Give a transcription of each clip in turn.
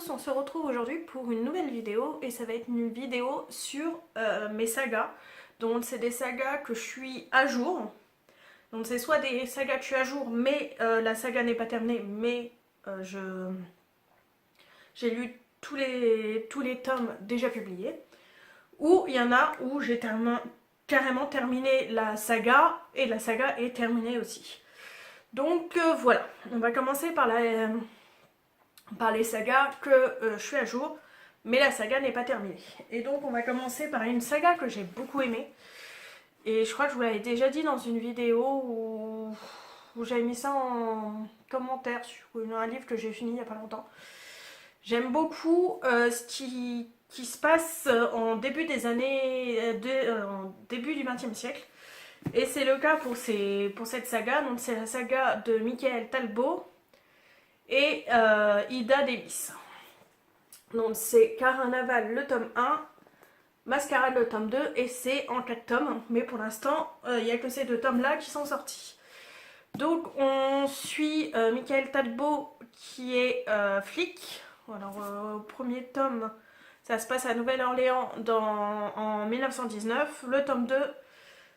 tous, on se retrouve aujourd'hui pour une nouvelle vidéo et ça va être une vidéo sur mes sagas. Donc c'est des sagas que je suis à jour. Donc c'est soit des sagas que je suis à jour mais la saga n'est pas terminée mais j'ai lu tous les tomes déjà publiés. Ou il y en a où j'ai carrément terminé la saga et la saga est terminée aussi. Donc voilà, on va commencer par les sagas que je suis à jour, mais la saga n'est pas terminée. Et donc on va commencer par une saga que j'ai beaucoup aimée. Et je crois que je vous l'avais déjà dit dans une vidéo où j'avais mis ça en commentaire sur un livre que j'ai fini il n'y a pas longtemps. J'aime beaucoup ce qui se passe en début des années en début du XXe siècle. Et c'est le cas pour cette saga. Donc c'est la saga de Michael Talbot et Ida Davis. Donc c'est Carnaval le tome 1, Mascarade le tome 2 et c'est en 4 tomes. Mais pour l'instant, il n'y a que ces 2 tomes là qui sont sortis. Donc on suit Michael Talbot qui est flic. Alors au premier tome, ça se passe à Nouvelle-Orléans en 1919. Le tome 2,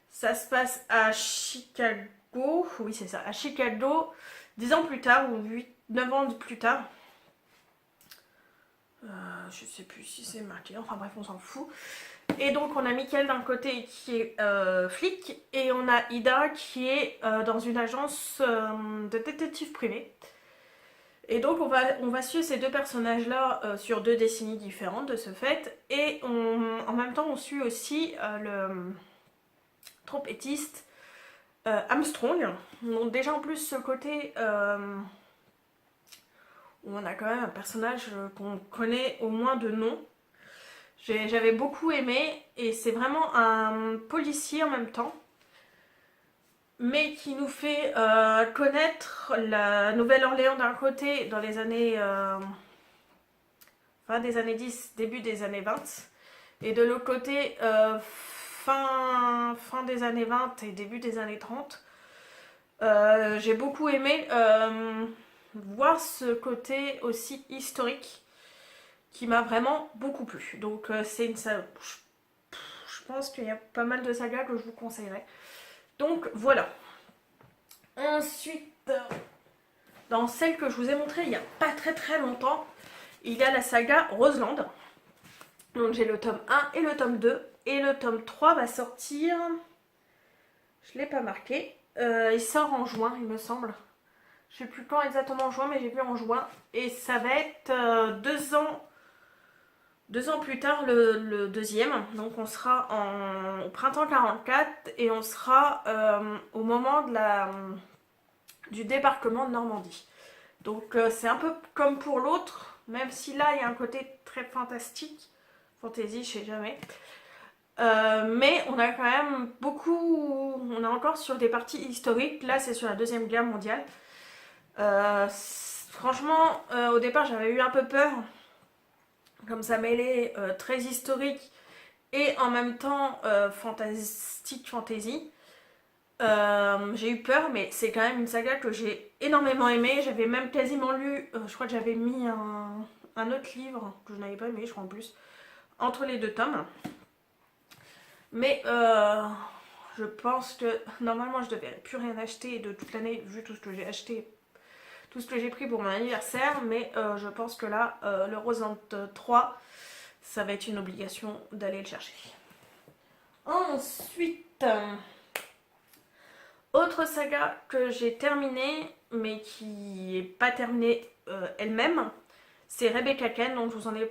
ça se passe à Chicago. Oui c'est ça, à Chicago, 10 ans plus tard, ou 9 ans plus tard. Je sais plus si c'est marqué, enfin bref on s'en fout. Et donc on a Michael d'un côté qui est flic et on a Ida qui est dans une agence de détective privé. Et donc on va suivre ces 2 personnages là sur 2 décennies différentes de ce fait. Et en même temps on suit aussi le trompettiste Armstrong. Donc déjà en plus ce côté où on a quand même un personnage qu'on connaît au moins de nom. J'avais beaucoup aimé et c'est vraiment un policier en même temps, mais qui nous fait connaître la Nouvelle-Orléans d'un côté dans les années fin des années 10, début des années 20, et de l'autre côté fin des années 20 et début des années 30. J'ai beaucoup aimé voir ce côté aussi historique qui m'a vraiment beaucoup plu. Donc c'est une saga, je pense qu'il y a pas mal de sagas que je vous conseillerais. Donc voilà. Ensuite, dans celle que je vous ai montrée il n'y a pas très longtemps, il y a la saga Roseland. Donc j'ai le tome 1 et le tome 2. Et le tome 3 va sortir... Je ne l'ai pas marqué. Il sort en juin, il me semble. Je ne sais plus quand exactement en juin, mais j'ai vu en juin. Et ça va être 2 ans plus tard le deuxième. Donc on sera au printemps 44 et on sera au moment du débarquement de Normandie. Donc c'est un peu comme pour l'autre, même si là il y a un côté très fantastique. Fantasy, je sais jamais. Mais on a quand même beaucoup... On est encore sur des parties historiques. Là c'est sur la Deuxième Guerre mondiale. Franchement, au départ j'avais eu un peu peur. Comme ça mêlait très historique et en même temps fantasy. J'ai eu peur, mais c'est quand même une saga que j'ai énormément aimée. J'avais même quasiment lu, je crois que j'avais mis un autre livre que je n'avais pas aimé, je crois en plus, entre les 2 tomes. Mais je pense que normalement je devais plus rien acheter de toute l'année, vu tout ce que j'ai acheté, tout ce que j'ai pris pour mon anniversaire. Mais je pense que là, le Roseland 3, ça va être une obligation d'aller le chercher. Ensuite... autre saga que j'ai terminée, mais qui n'est pas terminée elle-même, c'est Rebecca Kane, dont je vous en ai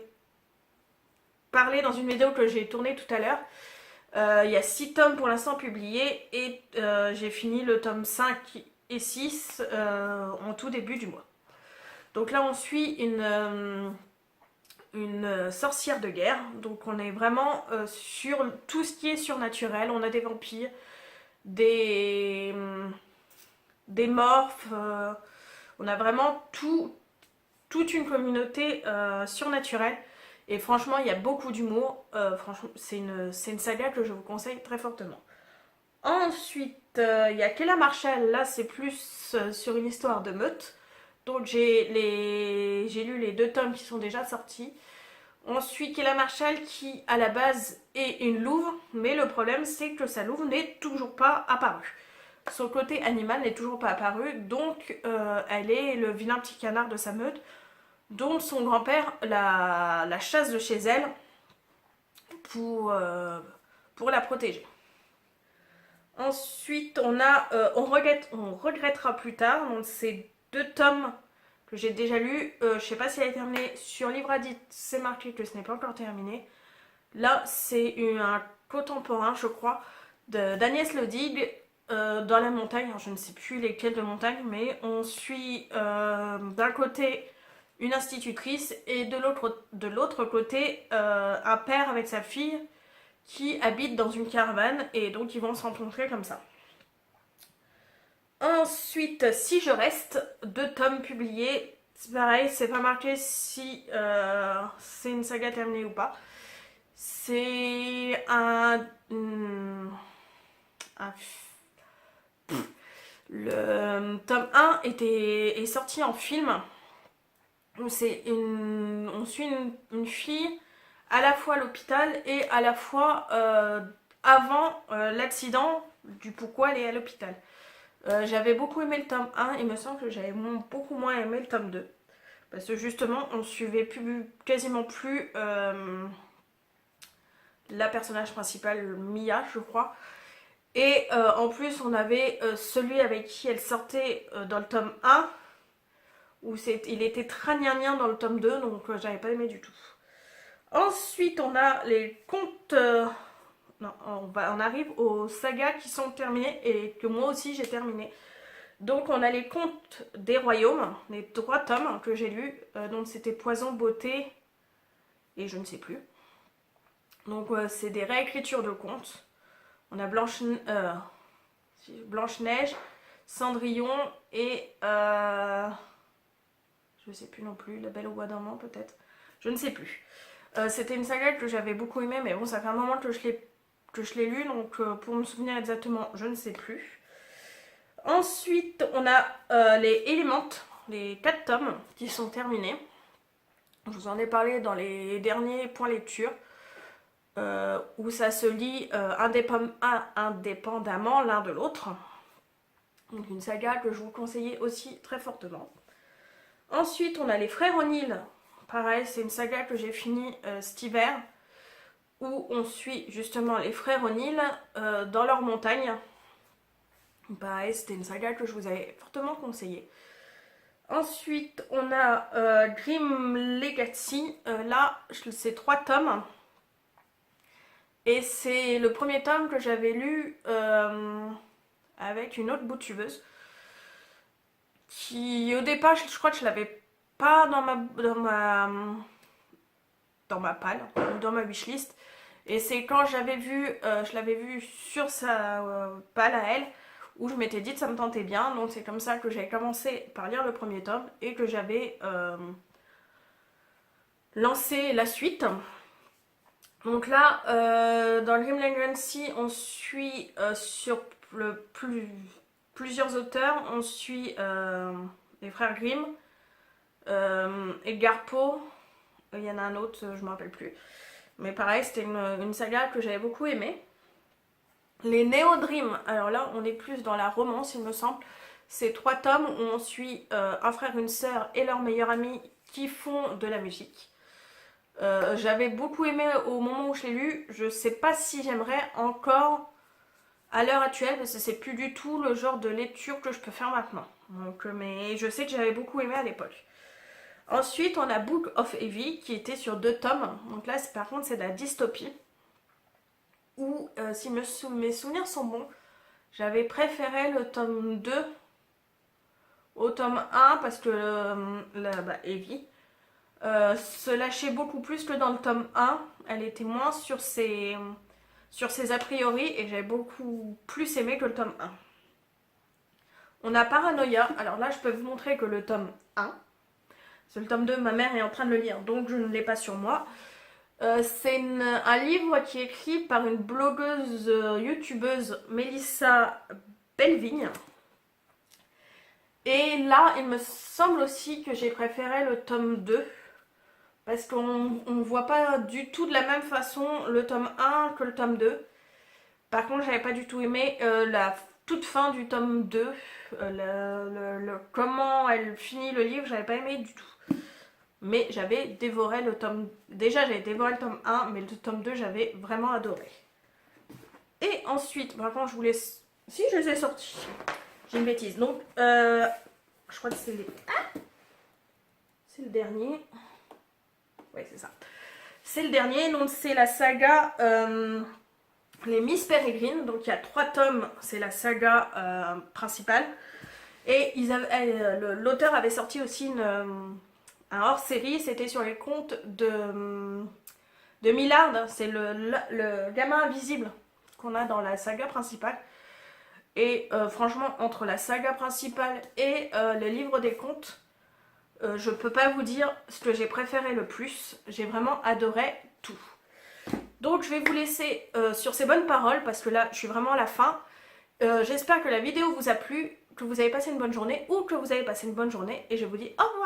parlé dans une vidéo que j'ai tournée tout à l'heure. Il y a 6 tomes pour l'instant publiés et j'ai fini le tome 5 et 6 en tout début du mois. Donc là on suit une sorcière de guerre, donc on est vraiment sur tout ce qui est surnaturel. On a des vampires, des morphes, on a vraiment toute une communauté surnaturelle et franchement il y a beaucoup d'humour. Franchement c'est une saga que je vous conseille très fortement. Ensuite il y a Kayla Marshall, là c'est plus sur une histoire de meute. Donc j'ai lu les 2 tomes qui sont déjà sortis. Ensuite, Kayla Marshall qui à la base est une louve, mais le problème c'est que sa louve n'est toujours pas apparue. Son côté animal n'est toujours pas apparu, donc elle est le vilain petit canard de sa meute, dont son grand-père la chasse de chez elle pour la protéger. Ensuite, on regrettera plus tard, donc c'est 2 tomes que j'ai déjà lus. Je sais pas si elle est terminée. Sur Livre Addict, c'est marqué que ce n'est pas encore terminé. Là, c'est un contemporain, je crois, d'Agnès Ledigue, dans la montagne. Alors, je ne sais plus lesquelles de montagne, mais on suit d'un côté une institutrice et de l'autre côté un père avec sa fille qui habitent dans une caravane et donc ils vont se rencontrer comme ça. Ensuite, Si je reste, 2 tomes publiés. C'est pareil, c'est pas marqué si c'est une saga terminée ou pas. C'est le tome 1 est sorti en film. On suit une fille à la fois à l'hôpital et à la fois avant l'accident du pourquoi elle est à l'hôpital. J'avais beaucoup aimé le tome 1, il me semble que j'avais beaucoup moins aimé le tome 2. Parce que justement, on suivait quasiment plus la personnage principale, Mia, je crois. Et en plus, on avait celui avec qui elle sortait dans le tome 1, où il était très gnangnan dans le tome 2, donc j'avais pas aimé du tout. Ensuite, on a les contes... non, on arrive aux sagas qui sont terminées et que moi aussi j'ai terminé. Donc on a les contes des royaumes, les 3 tomes que j'ai lus. Donc c'était Poison, Beauté et je ne sais plus. Donc c'est des réécritures de contes. On a Blanche-Neige, Cendrillon et... je sais plus non plus, La Belle au bois dormant peut-être. Je ne sais plus. C'était une saga que j'avais beaucoup aimée, mais bon, ça fait un moment que je l'ai lu, donc pour me souvenir exactement, je ne sais plus. Ensuite, on a les Élémentes, les 4 tomes qui sont terminés. Je vous en ai parlé dans les derniers points lecture, où ça se lit indépendamment l'un de l'autre. Donc une saga que je vous conseillais aussi très fortement. Ensuite, on a les Frères O'Neill. Pareil, c'est une saga que j'ai finie cet hiver, où on suit justement les Frères O'Neill dans leur montagne. Pareil, c'était une saga que je vous avais fortement conseillée. Ensuite, on a Grim Legacy. Là, c'est 3 tomes. Et c'est le premier tome que j'avais lu avec une autre bootubeuse. Qui, au départ, je crois que je l'avais pas dans ma palle, dans ma wishlist. Et c'est quand je l'avais vu sur sa palle à elle, où je m'étais dit que ça me tentait bien. Donc c'est comme ça que j'avais commencé par lire le premier tome et que j'avais lancé la suite. Donc là, dans le Grim Legacy, on suit sur plusieurs auteurs. On suit les frères Grimm, Edgar Poe, il y en a un autre, je ne me rappelle plus. Mais pareil, c'était une saga que j'avais beaucoup aimée. Les Neo Dream, alors là on est plus dans la romance il me semble. C'est 3 tomes où on suit un frère, une sœur et leur meilleur ami qui font de la musique. J'avais beaucoup aimé au moment où je l'ai lu. Je sais pas si j'aimerais encore à l'heure actuelle parce que c'est plus du tout le genre de lecture que je peux faire maintenant. Donc, mais je sais que j'avais beaucoup aimé à l'époque. Ensuite on a Book of Evie qui était sur 2 tomes. Donc là par contre c'est de la dystopie. Où si mes souvenirs sont bons, j'avais préféré le tome 2 au tome 1 parce que Evie se lâchait beaucoup plus que dans le tome 1. Elle était moins sur ses a priori et j'avais beaucoup plus aimé que le tome 1. On a Paranoia. Alors là je peux vous montrer que le tome 1, c'est le tome 2, ma mère est en train de le lire donc je ne l'ai pas sur moi. C'est un livre qui est écrit par une blogueuse youtubeuse, Mélissa Belvigne. Et là, il me semble aussi que j'ai préféré le tome 2. Parce qu'on ne voit pas du tout de la même façon le tome 1 que le tome 2. Par contre, j'avais pas du tout aimé la toute fin du tome 2. Comment elle finit le livre, j'avais pas aimé du tout. Mais j'avais dévoré le tome... Déjà, j'avais dévoré le tome 1, mais le tome 2, j'avais vraiment adoré. Et ensuite, par contre, je vous laisse... Si, je les ai sortis. J'ai une bêtise. Donc, je crois que c'est c'est le dernier. Oui, c'est ça. C'est le dernier, donc c'est la saga Les Miss Peregrine. Donc il y a 3 tomes, c'est la saga principale. Et l'auteur avait sorti aussi un hors-série, c'était sur les contes de Millard. C'est le gamin invisible qu'on a dans la saga principale. Et franchement, entre la saga principale et le livre des contes, je peux pas vous dire ce que j'ai préféré le plus. J'ai vraiment adoré tout. Donc je vais vous laisser sur ces bonnes paroles parce que là je suis vraiment à la fin. J'espère que la vidéo vous a plu, que vous avez passé une bonne journée ou que vous avez passé une bonne journée et je vous dis au revoir.